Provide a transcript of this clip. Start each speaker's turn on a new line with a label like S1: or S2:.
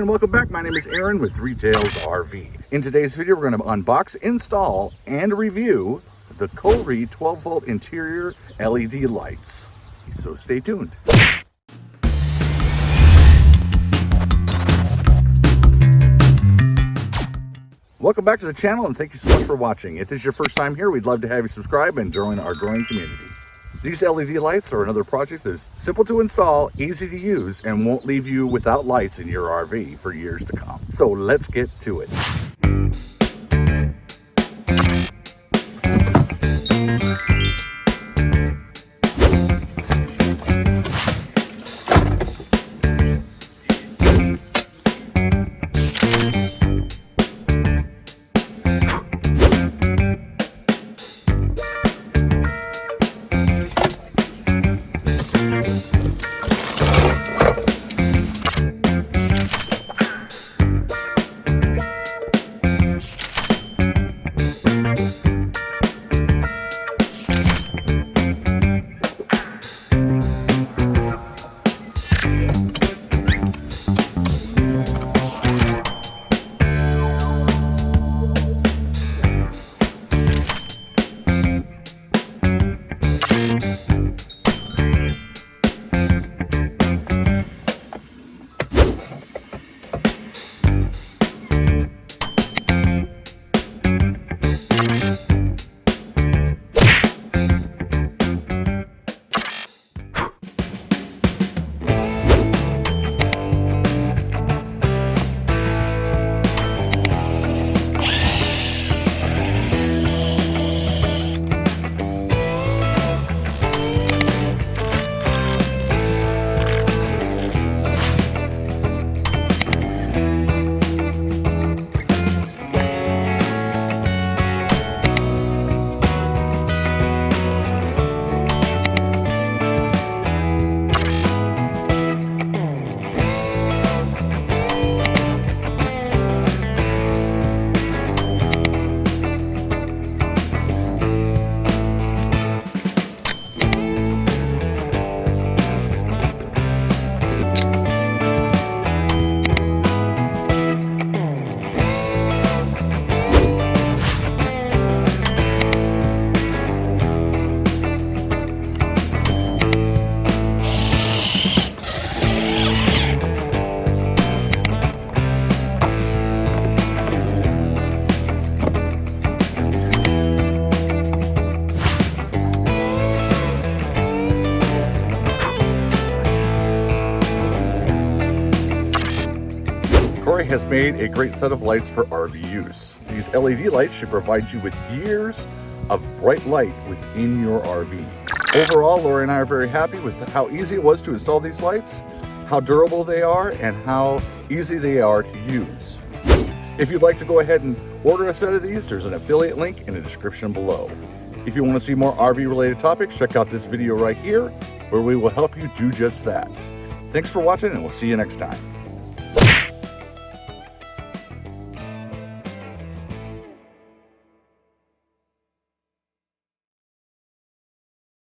S1: and welcome back. My name is Aaron with Three Tails RV. In today's video, we're going to unbox, install, and review the Kohree 12-volt interior LED lights. So stay tuned. Welcome back to the channel, and thank you so much for watching. If this is your first time here, we'd love to have you subscribe and join our growing community. These LED lights are another project that is simple to install, easy to use, and won't leave you without lights in your RV for years to come. So let's get to it. Kohree has made a great set of lights for RV use. These LED lights should provide you with years of bright light within your RV. Overall, Lori and I are very happy with how easy it was to install these lights, how durable they are, and how easy they are to use. If you'd like to go ahead and order a set of these, there's an affiliate link in the description below. If you want to see more RV related topics, check out this video right here, where we will help you do just that. Thanks for watching, and we'll see you next time.